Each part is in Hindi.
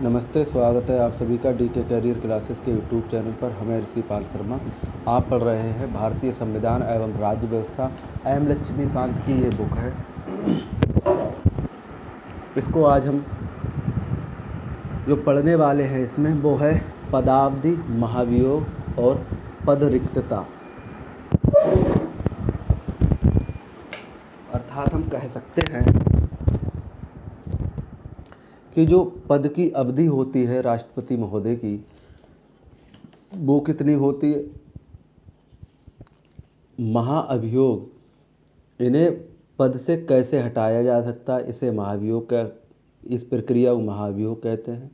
नमस्ते, स्वागत है आप सभी का डीके कैरियर क्लासेस के यूट्यूब चैनल पर। हमें ऋषिपाल शर्मा। आप पढ़ रहे हैं भारतीय संविधान एवं राज्य व्यवस्था। एम लक्ष्मीकांत की ये बुक है। इसको आज हम जो पढ़ने वाले हैं इसमें वो है पदावधि, महाभियोग और पद रिक्तता। अर्थात हम कह सकते हैं कि जो पद की अवधि होती है राष्ट्रपति महोदय की, वो कितनी होती है। महाअभियोग, इन्हें पद से कैसे हटाया जा सकता है, इसे महाभियोग का इस प्रक्रिया को महाभियोग कहते हैं।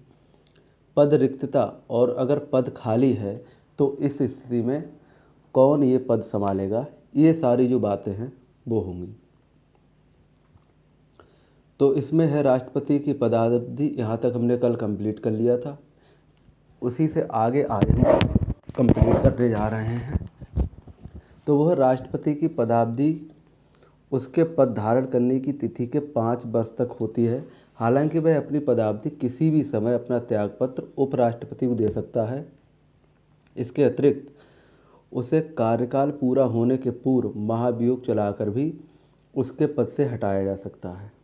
पद रिक्तता, और अगर पद खाली है तो इस स्थिति में कौन ये पद संभालेगा, ये सारी जो बातें हैं वो होंगी। तो इसमें है राष्ट्रपति की पदावधि। यहाँ तक हमने कल कंप्लीट कर लिया था, उसी से आगे आज हम कंप्लीट करने जा रहे हैं। तो वह राष्ट्रपति की पदावधि उसके पद धारण करने की तिथि के 5 वर्ष तक होती है। हालांकि वह अपनी पदावधि किसी भी समय अपना त्यागपत्र उपराष्ट्रपति को दे सकता है। इसके अतिरिक्त उसे कार्यकाल पूरा होने के पूर्व महाभियोग चलाकर भी उसके पद से हटाया जा सकता है।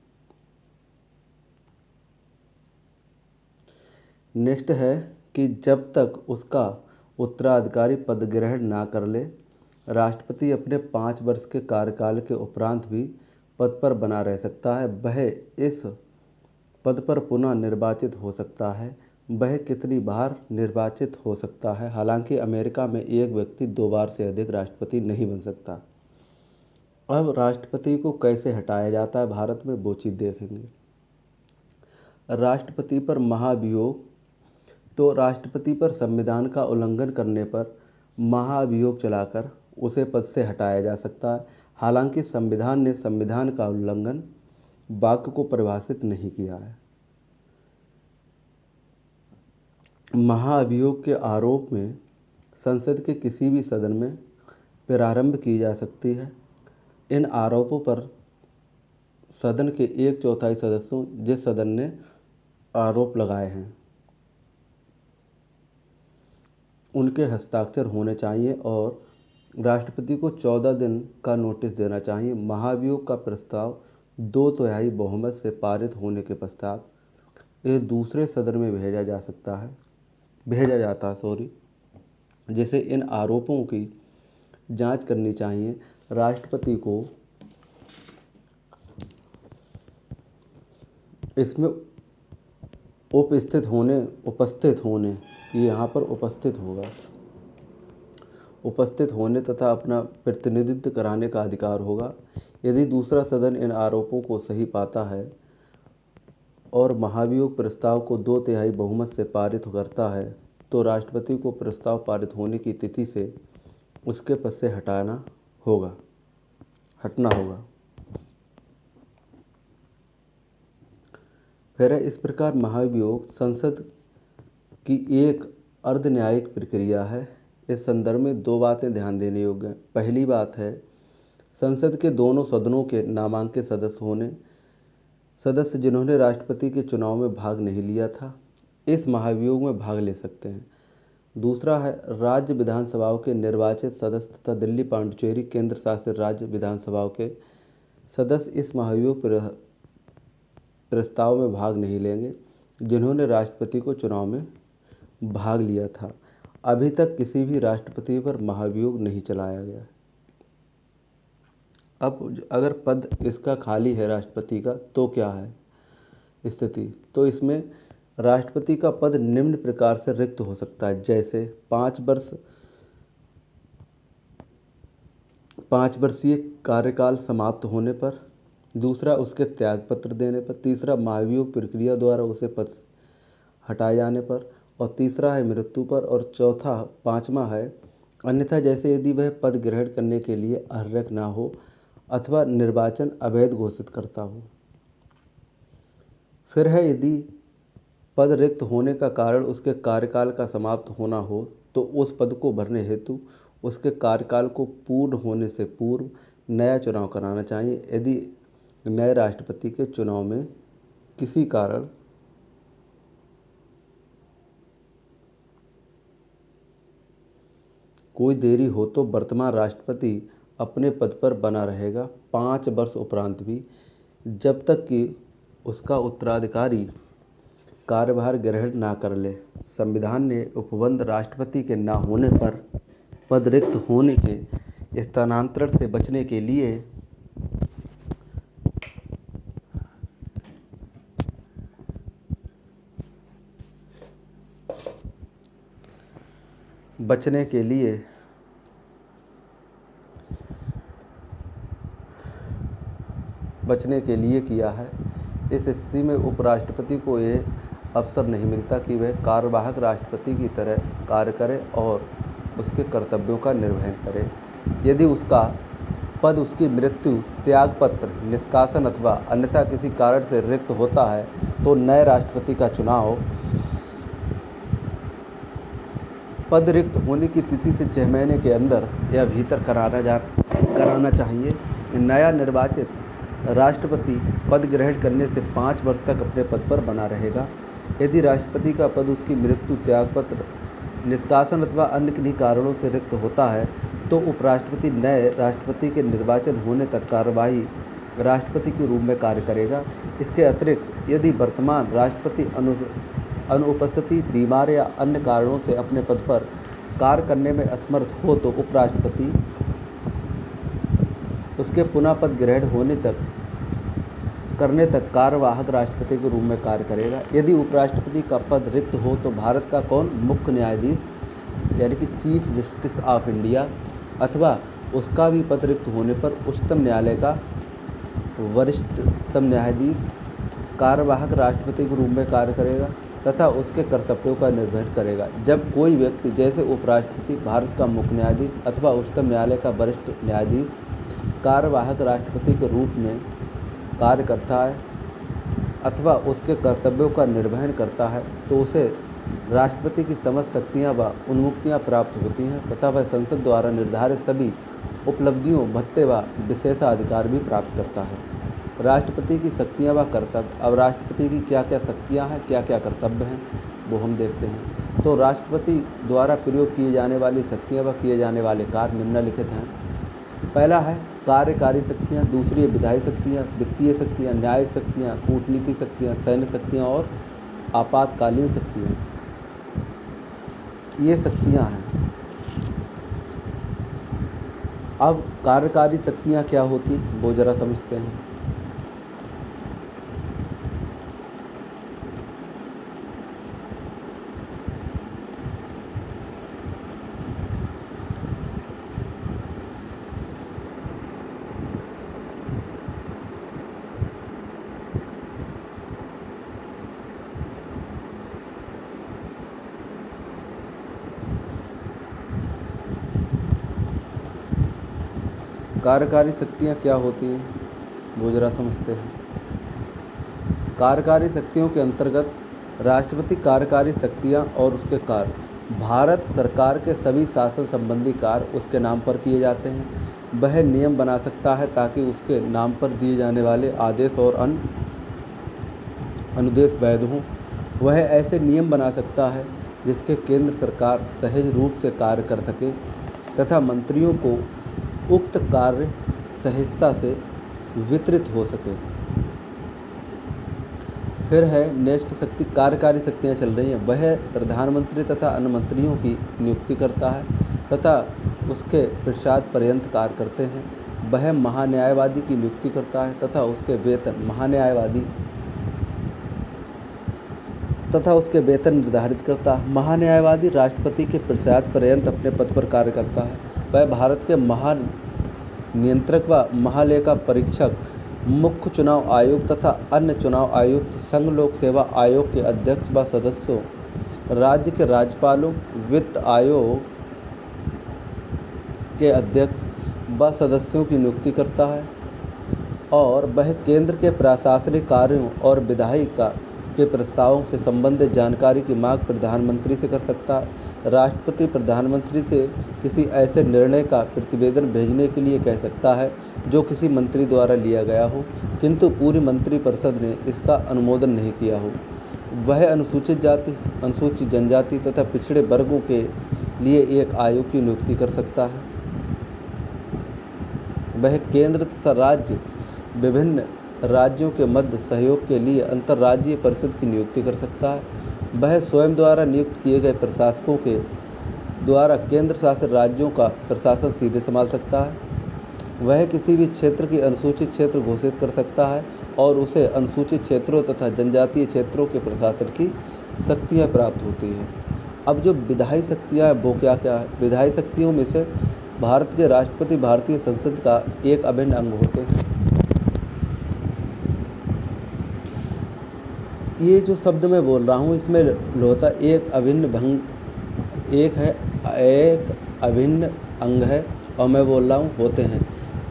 नेक्स्ट है कि जब तक उसका उत्तराधिकारी पद ग्रहण ना कर ले, राष्ट्रपति अपने 5 वर्ष के कार्यकाल के उपरांत भी पद पर बना रह सकता है। वह इस पद पर पुनः निर्वाचित हो सकता है। वह कितनी बार निर्वाचित हो सकता है। हालांकि अमेरिका में एक व्यक्ति 2 बार से अधिक राष्ट्रपति नहीं बन सकता। अब राष्ट्रपति को कैसे हटाया जाता है भारत में, वो चीज़ देखेंगे। राष्ट्रपति पर महाभियोग, तो राष्ट्रपति पर संविधान का उल्लंघन करने पर महाभियोग चलाकर उसे पद से हटाया जा सकता है। हालांकि संविधान ने संविधान का उल्लंघन वाक्य को परिभाषित नहीं किया है। महाअभियोग के आरोप में संसद के किसी भी सदन में प्रारंभ की जा सकती है। इन आरोपों पर सदन के 1/4 सदस्यों, जिस सदन ने आरोप लगाए हैं, उनके हस्ताक्षर होने चाहिए और राष्ट्रपति को 14 दिन का नोटिस देना चाहिए। महाभियोग का प्रस्ताव 2/3 बहुमत से पारित होने के पश्चात ये दूसरे सदन में भेजा जाता है जिसे इन आरोपों की जांच करनी चाहिए। राष्ट्रपति को इसमें उपस्थित होने ये यहाँ पर उपस्थित होने तथा अपना प्रतिनिधित्व कराने का अधिकार होगा। यदि दूसरा सदन इन आरोपों को सही पाता है और महाभियोग प्रस्ताव को 2/3 बहुमत से पारित करता है, तो राष्ट्रपति को प्रस्ताव पारित होने की तिथि से उसके पद से हटना होगा। फिर इस प्रकार महाभियोग संसद की एक अर्ध न्यायिक प्रक्रिया है। इस संदर्भ में 2 बातें ध्यान देने योग्य हैं। पहली बात है, संसद के दोनों सदनों के नामांकित सदस्य जिन्होंने राष्ट्रपति के चुनाव में भाग नहीं लिया था, इस महाभियोग में भाग ले सकते हैं। दूसरा है, राज्य विधानसभाओं के निर्वाचित सदस्य तथा दिल्ली, पांडिचेरी केंद्र शासित राज्य विधानसभाओं के सदस्य इस महाभियोग प्रस्ताव में भाग नहीं लेंगे जिन्होंने राष्ट्रपति को चुनाव में भाग लिया था। अभी तक किसी भी राष्ट्रपति पर महाभियोग नहीं चलाया गया। अब अगर पद इसका खाली है राष्ट्रपति का, तो क्या है स्थिति। तो इसमें राष्ट्रपति का पद निम्न प्रकार से रिक्त हो सकता है, जैसे 5 वर्षीय कार्यकाल समाप्त होने पर, दूसरा उसके त्यागपत्र देने पर, तीसरा महाभियोग प्रक्रिया द्वारा उसे पद हटाए जाने पर, और तीसरा है मृत्यु पर, और पाँचवा है अन्यथा, जैसे यदि वह पद ग्रहण करने के लिए अर्हक ना हो अथवा निर्वाचन अवैध घोषित करता हो। फिर है, यदि पद रिक्त होने का कारण उसके कार्यकाल का समाप्त होना हो, तो उस पद को भरने हेतु उसके कार्यकाल को पूर्ण होने से पूर्व नया चुनाव कराना चाहिए। यदि नए राष्ट्रपति के चुनाव में किसी कारण कोई देरी हो तो वर्तमान राष्ट्रपति अपने पद पर बना रहेगा 5 वर्ष उपरांत भी, जब तक कि उसका उत्तराधिकारी कार्यभार ग्रहण ना कर ले। संविधान ने उपबंध राष्ट्रपति के ना होने पर पद रिक्त होने के स्थानांतरण से बचने के लिए किया है। इस स्थिति में उपराष्ट्रपति को यह अवसर नहीं मिलता कि वह कार्यवाहक राष्ट्रपति की तरह कार्य करे और उसके कर्तव्यों का निर्वहन करे। यदि उसका पद उसकी मृत्यु, त्यागपत्र, निष्कासन अथवा अन्यथा किसी कारण से रिक्त होता है तो नए राष्ट्रपति का चुनाव पद रिक्त होने की तिथि से 6 महीने के अंदर या भीतर कराना चाहिए। नया निर्वाचित राष्ट्रपति पद ग्रहण करने से 5 वर्ष तक अपने पद पर बना रहेगा। यदि राष्ट्रपति का पद उसकी मृत्यु, त्यागपत्र, निष्कासन अथवा अन्य किन्हीं कारणों से रिक्त होता है तो उपराष्ट्रपति नए राष्ट्रपति के निर्वाचन होने तक कार्यवाही राष्ट्रपति के रूप में कार्य करेगा। इसके अतिरिक्त यदि वर्तमान राष्ट्रपति अनुपस्थिति, बीमार या अन्य कारणों से अपने पद पर कार्य करने में असमर्थ हो तो उपराष्ट्रपति उसके पुनः पद ग्रहण करने तक कार्यवाहक राष्ट्रपति के रूप में कार्य करेगा। यदि उपराष्ट्रपति का पद रिक्त हो तो भारत का कौन मुख्य न्यायाधीश यानी कि चीफ जस्टिस ऑफ इंडिया अथवा उसका भी पद रिक्त होने पर उच्चतम न्यायालय का वरिष्ठतम न्यायाधीश कार्यवाहक राष्ट्रपति के रूप में कार्य करेगा तथा उसके कर्तव्यों का निर्वहन करेगा। जब कोई व्यक्ति जैसे उपराष्ट्रपति, भारत का मुख्य न्यायाधीश अथवा उच्चतम न्यायालय का वरिष्ठ न्यायाधीश कार्यवाहक राष्ट्रपति के रूप में कार्य करता है अथवा उसके कर्तव्यों का निर्वहन करता है तो उसे राष्ट्रपति की समस्त शक्तियाँ व उन्मुक्तियाँ प्राप्त होती हैं तथा वह संसद द्वारा निर्धारित सभी उपलब्धियों, भत्ते व विशेषाधिकार भी प्राप्त करता है। राष्ट्रपति की शक्तियाँ व कर्तव्य। अब राष्ट्रपति की क्या क्या शक्तियाँ हैं, क्या क्या कर्तव्य हैं, वो हम देखते हैं। तो राष्ट्रपति द्वारा प्रयोग किए जाने वाली शक्तियाँ व किए जाने वाले कार्य निम्नलिखित हैं। पहला है कार्यकारी शक्तियाँ, दूसरी है विधायी शक्तियाँ, वित्तीय शक्तियाँ, न्यायिक शक्तियाँ, कूटनीतिक शक्तियाँ, सैन्य शक्तियाँ और आपातकालीन शक्तियाँ। ये शक्तियाँ हैं। अब कार्यकारी शक्तियाँ क्या होती वो जरा समझते हैं। कार्यकारी शक्तियाँ क्या होती हैं वो जरा समझते हैं। कार्यकारी शक्तियों के अंतर्गत राष्ट्रपति कार्यकारी शक्तियाँ और उसके कार्य। भारत सरकार के सभी शासन संबंधी कार्य उसके नाम पर किए जाते हैं। वह नियम बना सकता है ताकि उसके नाम पर दिए जाने वाले आदेश और अनुदेश वैध हों। वह ऐसे नियम बना सकता है जिसके केंद्र सरकार सहज रूप से कार्य कर सके तथा मंत्रियों को उक्त कार्य सहजता से वितरित हो सके। फिर है नेक्स्ट शक्ति, कार्यकारी शक्तियाँ चल रही हैं। वह प्रधानमंत्री तथा अन्य मंत्रियों की नियुक्ति करता है तथा उसके पश्चात पर्यंत कार्य करते हैं। वह महान्यायवादी की नियुक्ति करता है तथा उसके वेतन निर्धारित करता है। महान्यायवादी राष्ट्रपति के पश्चात पर्यंत अपने पद पर कार्य करता है। वह भारत के महानियंत्रक व महालेखा परीक्षक, मुख्य चुनाव आयुक्त तथा अन्य चुनाव आयुक्त, संघ लोक सेवा आयोग के अध्यक्ष व सदस्यों, राज्य के राज्यपालों, वित्त आयोग के अध्यक्ष व सदस्यों की नियुक्ति करता है और वह केंद्र के प्रशासनिक कार्यों और विधायिका के प्रस्तावों से संबंधित जानकारी की मांग प्रधानमंत्री से कर सकता है। राष्ट्रपति प्रधानमंत्री से किसी ऐसे निर्णय का प्रतिवेदन भेजने के लिए कह सकता है जो किसी मंत्री द्वारा लिया गया हो किंतु पूरी मंत्रिपरिषद ने इसका अनुमोदन नहीं किया हो। वह अनुसूचित जाति, अनुसूचित जनजाति तथा पिछड़े वर्गों के लिए एक आयोग की नियुक्ति कर सकता है। वह केंद्र तथा राज्य विभिन्न राज्यों के मध्य सहयोग के लिए अंतर्राज्यीय परिषद की नियुक्ति कर सकता है। वह स्वयं द्वारा नियुक्त किए गए प्रशासकों के द्वारा केंद्र शासित राज्यों का प्रशासन सीधे संभाल सकता है। वह किसी भी क्षेत्र की अनुसूचित क्षेत्र घोषित कर सकता है और उसे अनुसूचित क्षेत्रों तथा जनजातीय क्षेत्रों के प्रशासन की शक्तियाँ प्राप्त होती हैं। अब जो विधायी शक्तियाँ हैं वो क्या क्या है? विधायी शक्तियों में से भारत के राष्ट्रपति भारतीय संसद का एक अभिन्न अंग होते हैं। ये जो शब्द मैं बोल रहा हूँ इसमें होता एक अभिन्न अंग है और मैं बोल रहा हूँ होते हैं।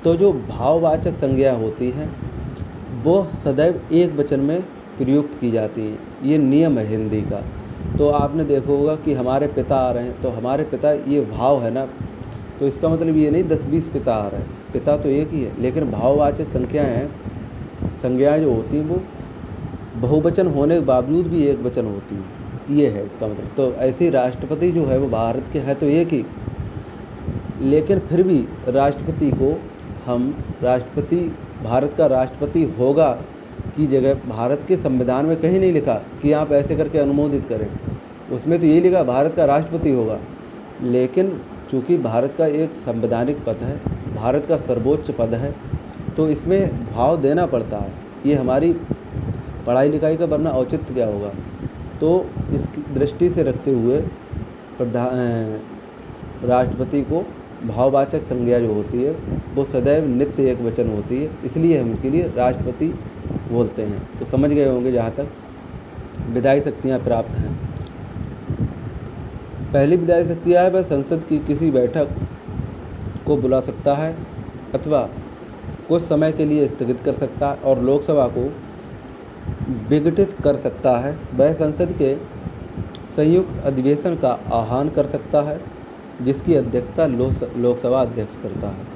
तो जो भाववाचक संज्ञा होती हैं वो सदैव एक वचन में प्रयुक्त की जाती हैं। ये नियम है हिंदी का। तो आपने देखा होगा कि हमारे पिता आ रहे हैं, तो हमारे पिता ये भाव है ना, तो इसका मतलब ये नहीं 10-20 पिता आ रहे हैं, पिता तो एक ही है, लेकिन भाववाचक संज्ञाएँ जो होती हैं वो बहुवचन होने के बावजूद भी एक वचन होती है। ये है इसका मतलब। तो ऐसे राष्ट्रपति जो है वो भारत के हैं तो एक ही, लेकिन फिर भी राष्ट्रपति को हम भारत का राष्ट्रपति होगा की जगह भारत के संविधान में कहीं नहीं लिखा कि आप ऐसे करके अनुमोदित करें। उसमें तो यही लिखा भारत का राष्ट्रपति होगा। लेकिन चूँकि भारत का एक संवैधानिक पद है, भारत का सर्वोच्च पद है, तो इसमें भाव देना पड़ता है। ये हमारी पढ़ाई लिखाई का वरना औचित्य क्या होगा। तो इसकी दृष्टि से रखते हुए राष्ट्रपति को भाववाचक संज्ञा जो होती है वो सदैव नित्य एक वचन होती है, इसलिए हम उनके लिए राष्ट्रपति बोलते हैं। तो समझ गए होंगे जहाँ तक विधायी शक्तियाँ प्राप्त हैं। पहली विधायी शक्तियाँ है वह संसद की किसी बैठक को बुला सकता है अथवा कुछ समय के लिए स्थगित कर सकता है और लोकसभा को विघटित कर सकता है। वह संसद के संयुक्त अधिवेशन का आह्वान कर सकता है जिसकी अध्यक्षता लोकसभा अध्यक्ष करता है।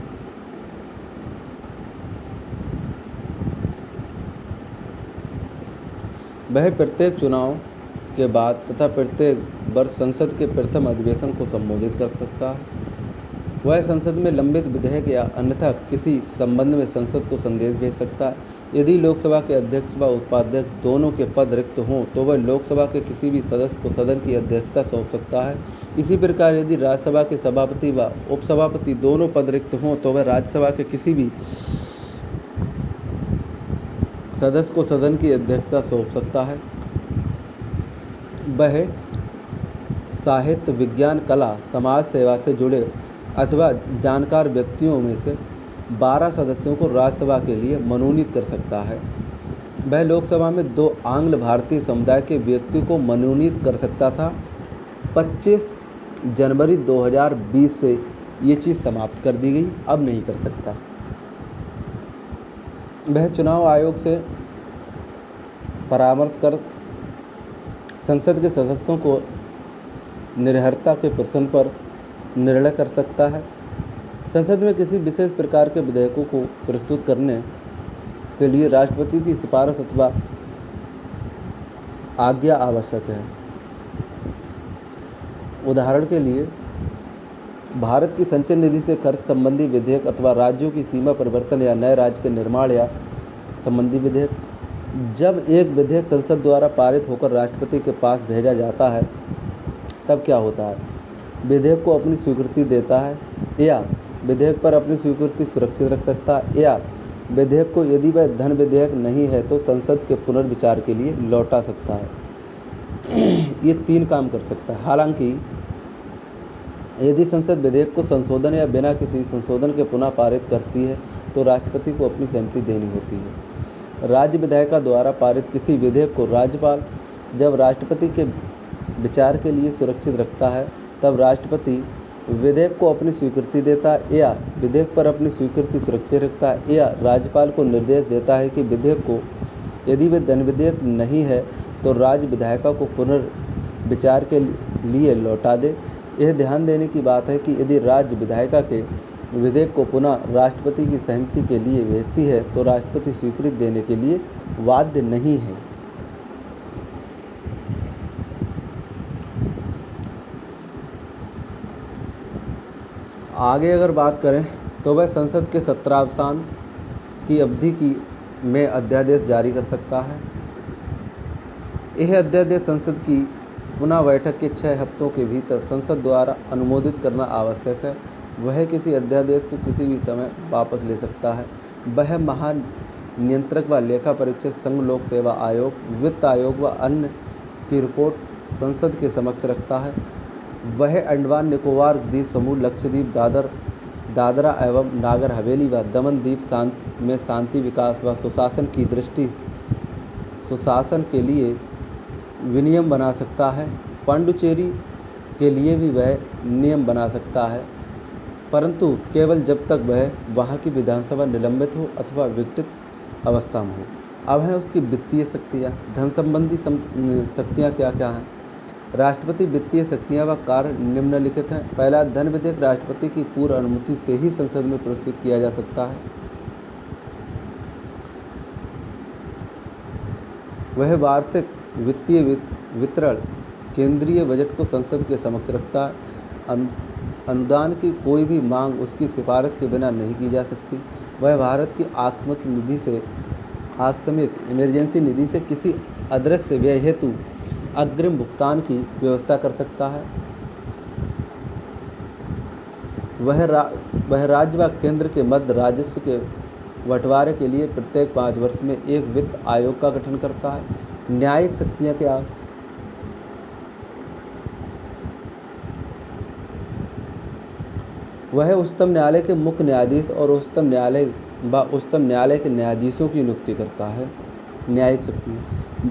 वह प्रत्येक चुनाव के बाद तथा प्रत्येक वर्ष संसद के प्रथम अधिवेशन को संबोधित कर सकता है। वह संसद में लंबित विधेयक या अन्यथा किसी संबंध में संसद को संदेश भेज सकता है। यदि लोकसभा के अध्यक्ष व उपाध्यक्ष दोनों के पद रिक्त हों तो वह लोकसभा के किसी भी सदस्य को सदन की अध्यक्षता सौंप सकता है। इसी प्रकार यदि राज्यसभा के सभापति व उपसभापति दोनों पद रिक्त हों तो वह राज्यसभा के किसी भी सदस्य को सदन की अध्यक्षता सौंप सकता है। वह साहित्य, विज्ञान, कला, समाज सेवा से जुड़े अथवा जानकार व्यक्तियों में से 12 सदस्यों को राज्यसभा के लिए मनोनीत कर सकता है। वह लोकसभा में 2 आंग्ल भारतीय समुदाय के व्यक्तियों को मनोनीत कर सकता था। 25 जनवरी 2020 से ये चीज़ समाप्त कर दी गई, अब नहीं कर सकता। वह चुनाव आयोग से परामर्श कर संसद के सदस्यों को निर्भरता के प्रश्न पर निर्णय कर सकता है। संसद में किसी विशेष प्रकार के विधेयकों को प्रस्तुत करने के लिए राष्ट्रपति की सिफारिश अथवा आज्ञा आवश्यक है। उदाहरण के लिए भारत की संचय निधि से खर्च संबंधी विधेयक अथवा राज्यों की सीमा परिवर्तन या नए राज्य के निर्माण या संबंधी विधेयक। जब एक विधेयक संसद द्वारा पारित होकर राष्ट्रपति के पास भेजा जाता है तब क्या होता है? विधेयक को अपनी स्वीकृति देता है या विधेयक पर अपनी स्वीकृति सुरक्षित रख सकता है या विधेयक को यदि वह धन विधेयक नहीं है तो संसद के पुनर्विचार के लिए लौटा सकता है। ये 3 काम कर सकता है। हालांकि यदि संसद विधेयक को संशोधन या बिना किसी संशोधन के पुनः पारित करती है तो राष्ट्रपति को अपनी सहमति देनी होती है। राज्य विधायिका द्वारा पारित किसी विधेयक को राज्यपाल जब राष्ट्रपति के विचार के लिए सुरक्षित रखता है तब राष्ट्रपति विधेयक को अपनी स्वीकृति देता है या विधेयक पर अपनी स्वीकृति सुरक्षित रखता है या राज्यपाल को निर्देश देता है कि विधेयक को यदि वह धन विधेयक नहीं है तो राज्य विधायिका को पुनर्विचार के लिए लौटा दे। यह ध्यान देने की बात है कि यदि राज्य विधायिका के विधेयक को पुनः राष्ट्रपति की सहमति के लिए भेजती है तो राष्ट्रपति स्वीकृति देने के लिए बाध्य नहीं है। आगे अगर बात करें तो वह संसद के सत्रावसान की अवधि की में अध्यादेश जारी कर सकता है। यह अध्यादेश संसद की पुनः बैठक के 6 हफ्तों के भीतर संसद द्वारा अनुमोदित करना आवश्यक है। वह किसी अध्यादेश को किसी भी समय वापस ले सकता है। वह महानियंत्रक व लेखा परीक्षक संघ लोक सेवा आयोग, वित्त आयोग व अन्य की रिपोर्ट संसद के समक्ष रखता है। वह अंडमान निकोबार द्वीप समूह, लक्षद्वीप, दादरा एवं नागर हवेली व दमन द्वीप में शांति, विकास व सुशासन के लिए विनियम बना सकता है। पांडुचेरी के लिए भी वह नियम बना सकता है, परंतु केवल जब तक वह वहाँ की विधानसभा निलंबित हो अथवा विघटित अवस्था में हो। अब है उसकी वित्तीय शक्तियाँ। धन संबंधी शक्तियाँ क्या क्या हैं? राष्ट्रपति वित्तीय शक्तियाँ व कार्य निम्नलिखित हैं। पहला, धन विधेयक राष्ट्रपति की पूर्व अनुमति से ही संसद में प्रस्तुत किया जा सकता है। वह वार्षिक वित्तीय वितरण केंद्रीय बजट को संसद के समक्ष रखता है। अनुदान की कोई भी मांग उसकी सिफारिश के बिना नहीं की जा सकती। वह भारत की आकस्मिक इमरजेंसी निधि से किसी अदृश्य व्यय हेतु अग्रिम भुगतान की व्यवस्था कर सकता है। वह राज्य व केंद्र के मध्य राजस्व के बंटवारे के लिए प्रत्येक 5 वर्ष में एक वित्त आयोग का गठन करता है। न्यायिक शक्तियाँ क्या? वह उच्चतम न्यायालय के मुख्य न्यायाधीश और उच्चतम न्यायालय के न्यायाधीशों की नियुक्ति करता है। न्यायिक शक्ति,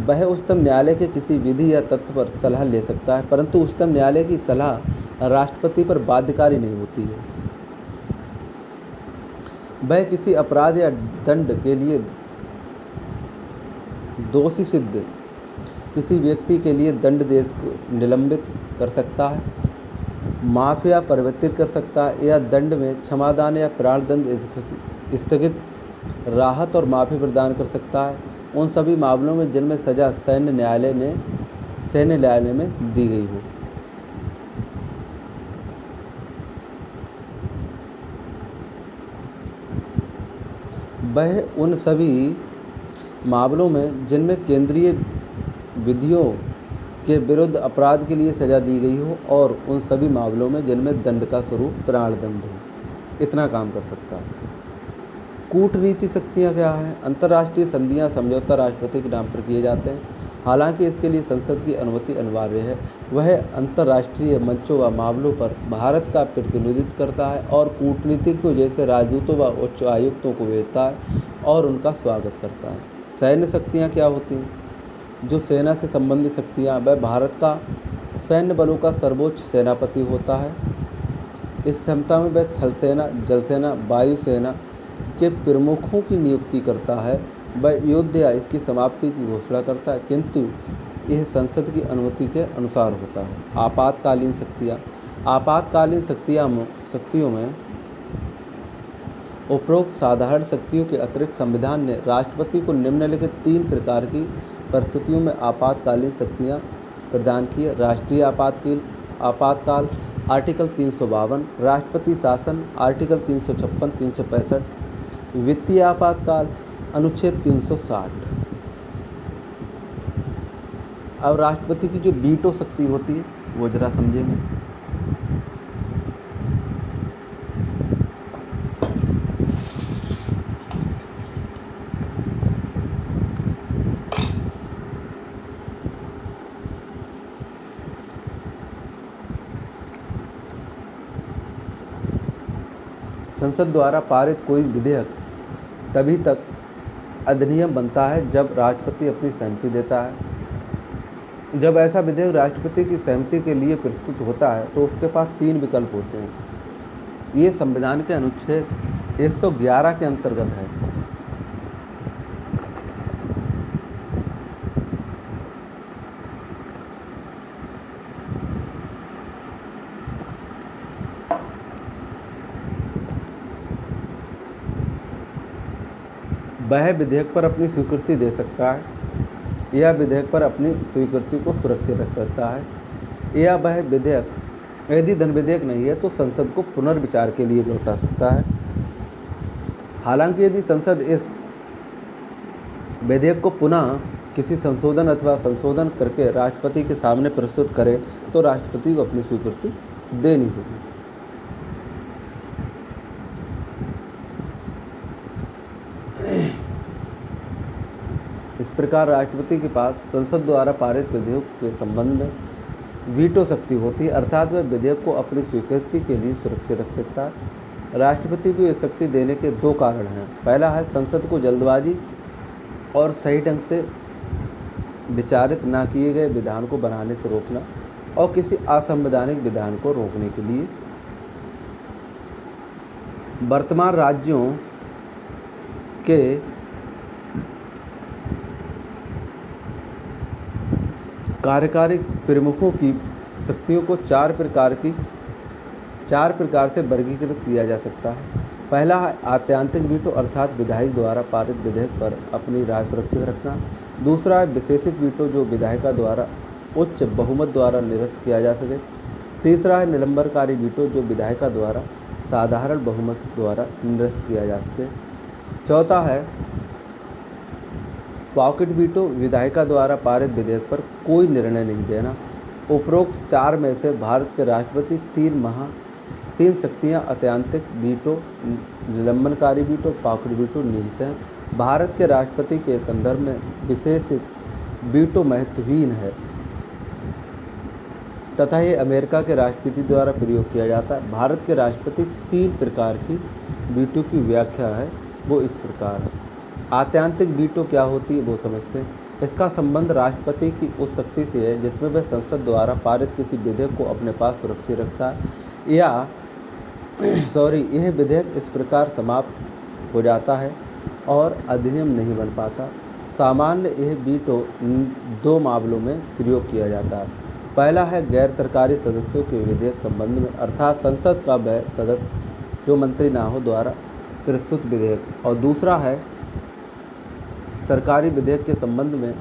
वह उच्चतम न्यायालय के किसी विधि या तथ्य पर सलाह ले सकता है, परंतु उच्चतम न्यायालय की सलाह राष्ट्रपति पर बाध्यकारी नहीं होती है। वह किसी अपराध या दंड के लिए दोषी सिद्ध किसी व्यक्ति के लिए दंडादेश को निलंबित कर सकता है, माफ़ या परिवर्तित कर सकता है, या दंड में क्षमादान या प्राणदंड स्थगित, राहत और माफ़ी प्रदान कर सकता है उन सभी मामलों में जिनमें सज़ा सैन्य न्यायालय में दी गई हो। वह उन सभी मामलों में जिनमें केंद्रीय विधियों के विरुद्ध अपराध के लिए सज़ा दी गई हो और उन सभी मामलों में जिनमें दंड का स्वरूप प्राणदंड हो, इतना काम कर सकता है। कूटनीति शक्तियाँ क्या हैं? अंतर्राष्ट्रीय संधियाँ समझौता राष्ट्रपति के नाम पर किए जाते हैं, हालांकि इसके लिए संसद की अनुमति अनिवार्य है। वह अंतर्राष्ट्रीय मंचों व मामलों पर भारत का प्रतिनिधित्व करता है और कूटनीतिज्ञों जैसे राजदूतों व उच्च आयुक्तों को भेजता है और उनका स्वागत करता है। सैन्य शक्तियाँ क्या होती हैं? जो सेना से संबंधित शक्तियाँ, वह भारत का सैन्य बलों का सर्वोच्च सेनापति होता है। इस क्षमता में वह थल सेना, जल सेना, वायु सेना के प्रमुखों की नियुक्ति करता है। वह युद्ध या इसकी समाप्ति की घोषणा करता है, किंतु यह संसद की अनुमति के अनुसार होता है। आपातकालीन शक्तियाँ, आपातकालीन शक्तियों में उपरोक्त साधारण शक्तियों के अतिरिक्त संविधान ने राष्ट्रपति को निम्नलिखित 3 प्रकार की परिस्थितियों में आपातकालीन शक्तियाँ प्रदान की है। राष्ट्रीय आपातकाल आर्टिकल 352, राष्ट्रपति शासन आर्टिकल 356, 365, वित्तीय आपातकाल अनुच्छेद 360। अब राष्ट्रपति की जो वीटो शक्ति होती है वो जरा समझेंगे। संसद द्वारा पारित कोई विधेयक तभी तक अधिनियम बनता है जब राष्ट्रपति अपनी सहमति देता है। जब ऐसा विधेयक राष्ट्रपति की सहमति के लिए प्रस्तुत होता है तो उसके पास 3 विकल्प होते हैं। ये संविधान के अनुच्छेद 111 के अंतर्गत है। वह विधेयक पर अपनी स्वीकृति दे सकता है या विधेयक पर अपनी स्वीकृति को सुरक्षित रख सकता है, या वह विधेयक यदि धन विधेयक नहीं है तो संसद को पुनर्विचार के लिए लौटा सकता है। हालांकि यदि संसद इस विधेयक को पुनः किसी संशोधन अथवा संशोधन करके राष्ट्रपति के सामने प्रस्तुत करे तो राष्ट्रपति को अपनी स्वीकृति देनी होगी। इस प्रकार राष्ट्रपति के पास संसद द्वारा पारित विधेयक के संबंध में वीटो शक्ति होती है, अर्थात वह विधेयक को अपनी स्वीकृति के लिए सुरक्षित रख सकता है। राष्ट्रपति को यह शक्ति देने के दो कारण हैं। पहला है संसद को जल्दबाजी और सही ढंग से विचारित न किए गए विधान को बनाने से रोकना और किसी असंवैधानिक विधान को रोकने के लिए। वर्तमान राज्यों के कार्यकारी प्रमुखों की शक्तियों को चार प्रकार से वर्गीकृत किया जा सकता है। पहला है आत्यांतिक वीटो, अर्थात विधायक द्वारा पारित विधेयक पर अपनी राय सुरक्षित रखना। दूसरा है विशेषित वीटो, जो विधायिका द्वारा उच्च बहुमत द्वारा निरस्त किया जा सके। तीसरा है निलंबनकारी वीटो, जो विधायिका द्वारा साधारण बहुमत द्वारा निरस्त किया जा सके। चौथा है पॉकेट वीटो, विधायिका द्वारा पारित विधेयक पर कोई निर्णय नहीं देना। उपरोक्त चार में से भारत के राष्ट्रपति तीन शक्तियाँ आत्यांतिक वीटो, निलंबनकारी वीटो, पॉकेट वीटो निहित हैं। भारत के राष्ट्रपति के संदर्भ में विशेषित वीटो महत्वहीन है तथा ये अमेरिका के राष्ट्रपति द्वारा प्रयोग किया जाता है। भारत के राष्ट्रपति तीन प्रकार की वीटो की व्याख्या है, वो इस प्रकार है। आत्यांतिक वीटो क्या होती है वो समझते हैं। इसका संबंध राष्ट्रपति की उस शक्ति से है जिसमें वह संसद द्वारा पारित किसी विधेयक को अपने पास सुरक्षित रखता है यह विधेयक इस प्रकार समाप्त हो जाता है और अधिनियम नहीं बन पाता। सामान्य यह वीटो दो मामलों में प्रयोग किया जाता है। पहला है गैर सरकारी सदस्यों के विधेयक संबंध में, अर्थात संसद का वह सदस्य जो मंत्री ना हो द्वारा प्रस्तुत विधेयक, और दूसरा है सरकारी विधेयक के संबंध में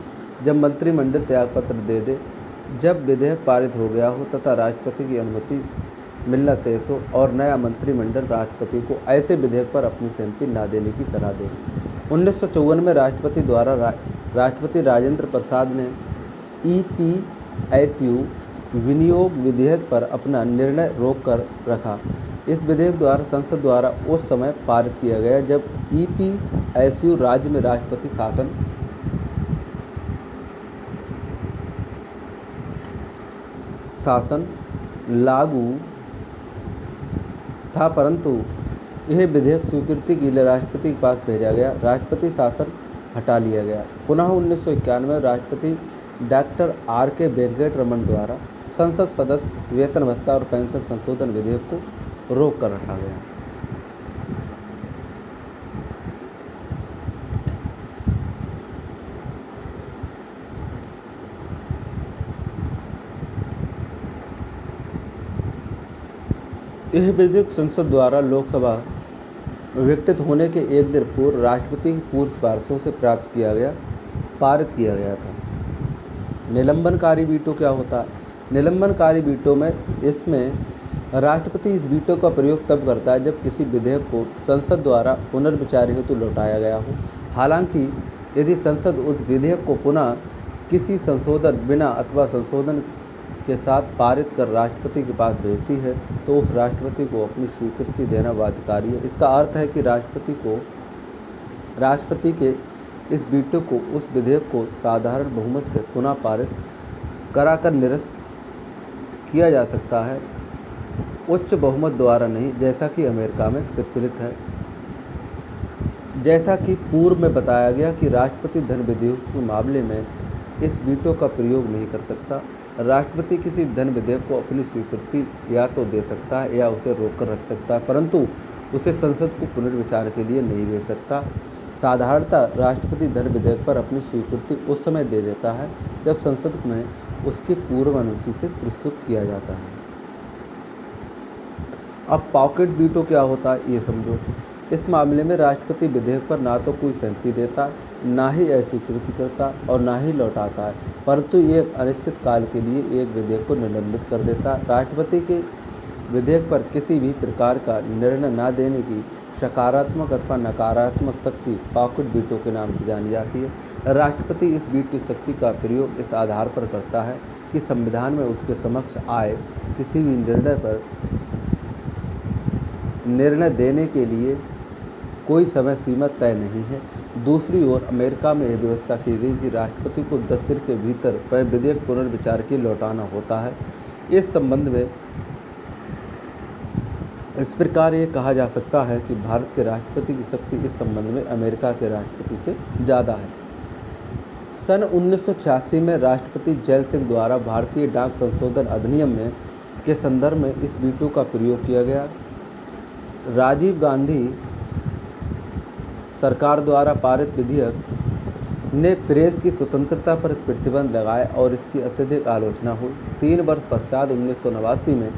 जब मंत्रिमंडल त्यागपत्र दे दे, जब विधेयक पारित हो गया हो तथा राष्ट्रपति की अनुमति मिलना शेष हो और नया मंत्रिमंडल राष्ट्रपति को ऐसे विधेयक पर अपनी सहमति न देने की सलाह दे। 1954 में राष्ट्रपति राजेंद्र प्रसाद ने EPSU विनियोग विधेयक पर अपना निर्णय रोक कर रखा। इस विधेयक द्वारा संसद द्वारा उस समय पारित किया गया जब EPSU राज्य में राष्ट्रपति शासन लागू था, परंतु यह विधेयक स्वीकृति के लिए राष्ट्रपति के पास भेजा गया। राष्ट्रपति शासन हटा लिया गया। पुनः 1991 में राष्ट्रपति डॉक्टर R.K. वेंकट रमन द्वारा संसद सदस्य वेतन भत्ता और पेंशन संशोधन विधेयक को रोक कर रखा गया। यह विधेयक संसद द्वारा लोकसभा विघटित होने के एक दिन पूर्व राष्ट्रपति की पूर्व सिफारिशों से पारित किया गया था। निलंबनकारी वीटो क्या होता है? निलंबनकारी वीटो में राष्ट्रपति इस वीटो का प्रयोग तब करता है जब किसी विधेयक को संसद द्वारा पुनर्विचार हेतु लौटाया गया हो। हालांकि यदि संसद उस विधेयक को पुनः किसी संशोधन बिना अथवा संशोधन के साथ पारित कर राष्ट्रपति के पास भेजती है तो उस राष्ट्रपति को अपनी स्वीकृति देना बाध्यकारी है। इसका अर्थ है कि राष्ट्रपति के इस वीटो को उस विधेयक को साधारण बहुमत से पुनः पारित कराकर निरस्त किया जा सकता है, उच्च बहुमत द्वारा नहीं, जैसा कि अमेरिका में प्रचलित है। जैसा कि पूर्व में बताया गया कि राष्ट्रपति धन विधेयक के मामले में इस वीटो का प्रयोग नहीं कर सकता। राष्ट्रपति किसी धन विधेयक को अपनी स्वीकृति या तो दे सकता है या उसे रोककर रख सकता है, परंतु उसे संसद को पुनर्विचार के लिए नहीं भेज सकता। साधारणतः राष्ट्रपति धन विधेयक पर अपनी स्वीकृति उस समय दे देता है जब संसद में उसकी पूर्व अनुमति से प्रस्तुत किया जाता है। अब पॉकेट वीटो क्या होता है ये समझो। इस मामले में राष्ट्रपति विधेयक पर ना तो कोई सहमति देता ना ही अस्वीकृति करता और ना ही लौटाता है, परंतु ये एक अनिश्चित काल के लिए एक विधेयक को निलंबित कर देता है। राष्ट्रपति के विधेयक पर किसी भी प्रकार का निर्णय न देने की सकारात्मक अथवा नकारात्मक शक्ति पॉकेट वीटो के नाम से जानी जाती है। राष्ट्रपति इस वीटो शक्ति का प्रयोग इस आधार पर करता है कि संविधान में उसके समक्ष आए किसी भी निर्णय देने के लिए कोई समय सीमा तय नहीं है। दूसरी ओर अमेरिका में यह व्यवस्था की गई कि राष्ट्रपति को 10 दिन के भीतर वह विधेयक पुनर्विचार के लौटाना होता है। इस संबंध में इस प्रकार ये कहा जा सकता है कि भारत के राष्ट्रपति की शक्ति इस संबंध में अमेरिका के राष्ट्रपति से ज़्यादा है। सन 1986 में राष्ट्रपति जैल सिंह द्वारा भारतीय डाक संशोधन अधिनियम के संदर्भ में इस वीटो का प्रयोग किया गया। राजीव गांधी सरकार द्वारा पारित विधेयक ने प्रेस की स्वतंत्रता पर प्रतिबंध लगाए और इसकी अत्यधिक आलोचना हुई। 3 वर्ष पश्चात 1989 में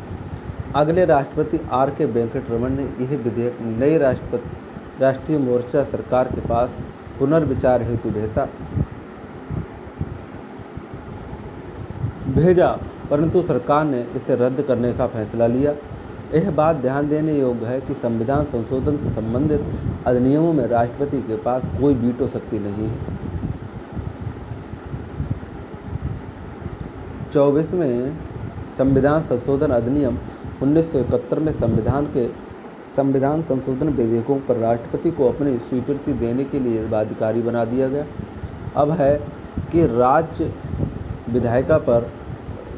अगले राष्ट्रपति R.K. वेंकटरमण ने यह विधेयक नई राष्ट्रीय मोर्चा सरकार के पास पुनर्विचार हेतु भेजा, परंतु सरकार ने इसे रद्द करने का फैसला लिया। यह बात ध्यान देने योग्य है कि संविधान संशोधन से संबंधित अधिनियमों में राष्ट्रपति के पास कोई वीटो शक्ति नहीं है। 24वें संविधान संशोधन अधिनियम 1971 में संविधान संशोधन विधेयकों पर राष्ट्रपति को अपनी स्वीकृति देने के लिए बाध्यकारी बना दिया गया। अब है कि राज्य विधायिका पर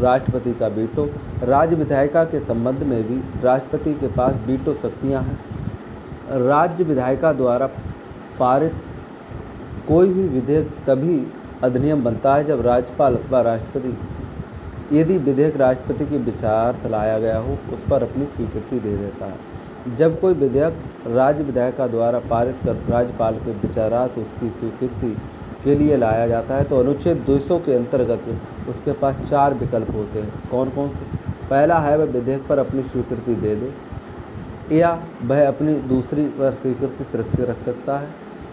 राष्ट्रपति का वीटो। राज्य विधायिका के संबंध में भी राष्ट्रपति के पास वीटो शक्तियां हैं। राज्य विधायिका द्वारा पारित कोई भी विधेयक तभी अधिनियम बनता है जब राज्यपाल अथवा राष्ट्रपति, यदि विधेयक राष्ट्रपति के विचारार्थ लाया गया हो, उस पर अपनी स्वीकृति दे देता है। जब कोई विधेयक राज्य विधायिका द्वारा पारित कर राज्यपाल के विचारार्थ उसकी स्वीकृति के लिए लाया जाता है तो अनुच्छेद 200 के अंतर्गत उसके पास 4 विकल्प होते हैं। कौन कौन से? पहला है वह विधेयक पर अपनी स्वीकृति दे दे, या वह अपनी दूसरी पर स्वीकृति सुरक्षित रख सकता है,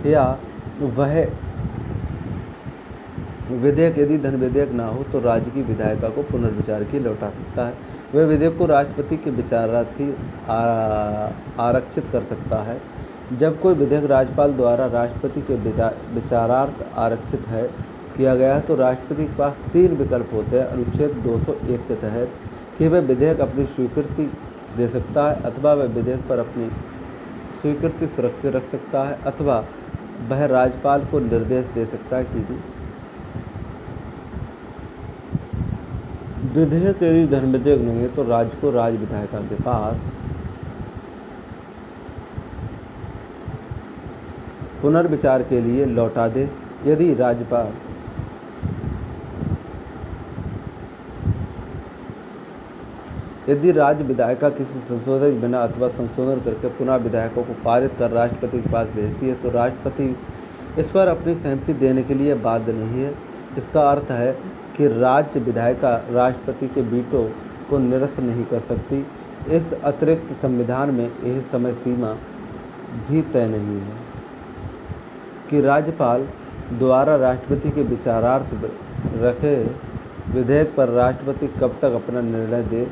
या वह विधेयक यदि धन विधेयक ना हो तो राज्य की विधायिका को पुनर्विचार की लौटा सकता है। वह विधेयक को राष्ट्रपति के विचारार्थ ही आरक्षित कर सकता है। जब कोई विधेयक राज्यपाल द्वारा राष्ट्रपति के विचारार्थ आरक्षित किया गया है तो राष्ट्रपति के पास 3 विकल्प होते हैं अनुच्छेद 201 के तहत कि वह विधेयक अपनी स्वीकृति दे सकता है, अथवा वह विधेयक पर अपनी स्वीकृति सुरक्षित रख सकता है, अथवा वह राज्यपाल को निर्देश दे सकता है कि विधेयक यदि धन विधेयक नहीं है तो राज्य को राज्य विधायिका के पास पुनर्विचार के लिए लौटा दे। यदि राज्य विधायिका किसी संशोधन के बिना अथवा संशोधन करके पुनः विधायकों को पारित कर राष्ट्रपति के पास भेजती है तो राष्ट्रपति इस पर अपनी सहमति देने के लिए बाध्य नहीं है। इसका अर्थ है कि राज्य विधायिका राष्ट्रपति के वीटो को निरस्त नहीं कर सकती। इस अतिरिक्त संविधान में यह समय सीमा भी तय नहीं है कि राज्यपाल द्वारा राष्ट्रपति के विचारार्थ रखे विधेयक पर राष्ट्रपति कब तक अपना निर्णय दे।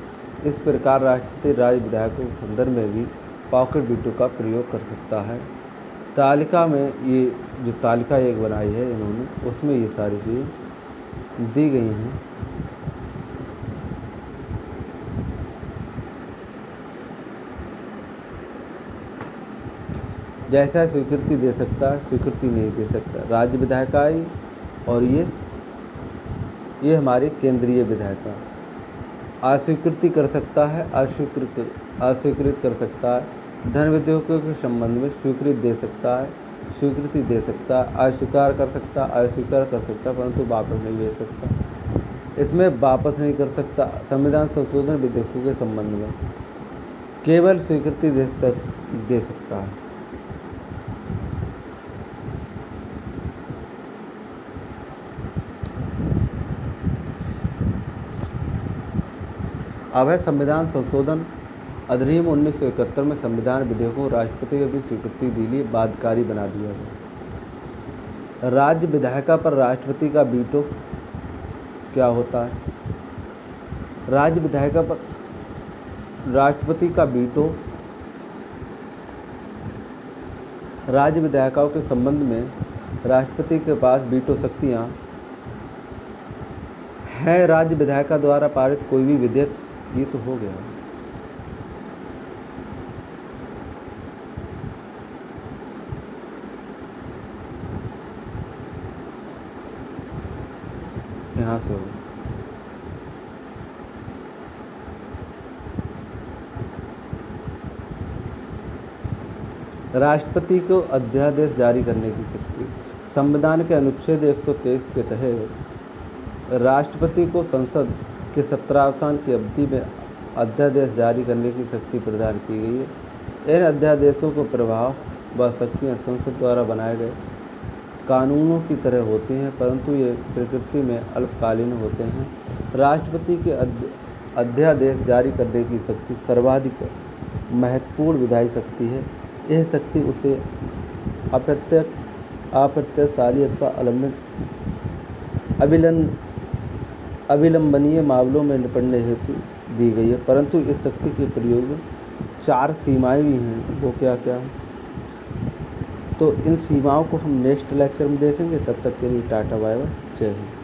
इस प्रकार राष्ट्रपति राज्य विधायकों के संदर्भ में भी पॉकेट वीटो का प्रयोग कर सकता है। तालिका में ये जो तालिका एक बनाई है इन्होंने, उसमें ये सारी चीज़ें दी गई हैं। जैसा स्वीकृति दे सकता है, स्वीकृति नहीं दे सकता राज्य विधायिका, और ये हमारी केंद्रीय विधायिका अस्वीकृति कर सकता है, अस्वीकृत कर सकता है। धन विधेयकों के संबंध में स्वीकृति दे सकता है, स्वीकृति दे सकता है, अस्वीकार कर सकता, अस्वीकार कर सकता, परंतु वापस नहीं भेज सकता। इसमें वापस नहीं कर सकता। संविधान संशोधन विधेयकों के संबंध में केवल स्वीकृति दे सकता है। अब है संविधान संशोधन अधिनियम 1971 में संविधान विधेयकों राष्ट्रपति को भी स्वीकृति के लिए बाध्यकारी बना दिया गया। राज्य विधायिका पर राष्ट्रपति का वीटो क्या होता है? राज्य विधायिका पर राष्ट्रपति का वीटो राज्य विधायिकाओं के संबंध में राष्ट्रपति के पास वीटो शक्तियाँ हैं। राज्य विधायिका द्वारा पारित कोई भी विधेयक, ये तो हो गया। यहाँ से होगा। राष्ट्रपति को अध्यादेश जारी करने की शक्ति। संविधान के अनुच्छेद 123 के तहत राष्ट्रपति को संसद के सत्रावसान की अवधि में अध्यादेश जारी करने की शक्ति प्रदान की गई है। इन अध्यादेशों को प्रभाव व शक्तियाँ संसद द्वारा बनाए गए कानूनों की तरह होती हैं, परंतु ये प्रकृति में अल्पकालीन होते हैं। राष्ट्रपति के अध्यादेश जारी करने की शक्ति सर्वाधिक महत्वपूर्ण विधायी शक्ति है। यह शक्ति उसे अप्रत्यक्षशाली अथवा अविलंबनीय मामलों में निपटने हेतु दी गई है, परंतु इस शक्ति के प्रयोग में 4 सीमाएं भी हैं। वो क्या क्या? तो इन सीमाओं को हम नेक्स्ट लेक्चर में देखेंगे। तब तक के लिए टाटा बाय बाय, जय हिंद।